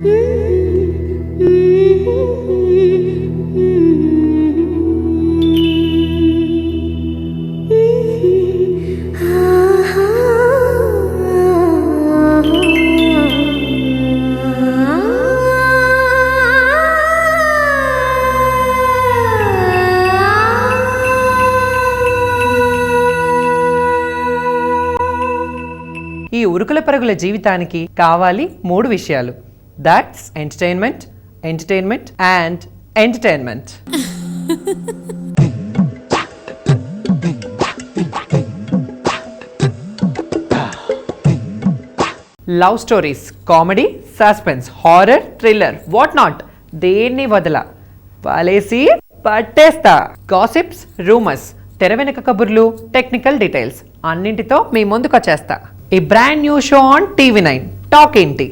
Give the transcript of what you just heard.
ఈ ఉరుకుల పరుగుల జీవితానికి కావాలి 3 విషయాలు. That's entertainment, entertainment and entertainment. Love stories, comedy, suspense, horror, thriller, what not, దేన్ని వదల పాలేసి పట్టేస్తా. గాసిప్స్, రూమర్స్, తెర వెనుక కబుర్లు, టెక్నికల్ డీటెయిల్స్ అన్నింటితో మీ ముందుకు వచ్చేస్తా. ఈ brand new show on TV9 talk ఏంటి.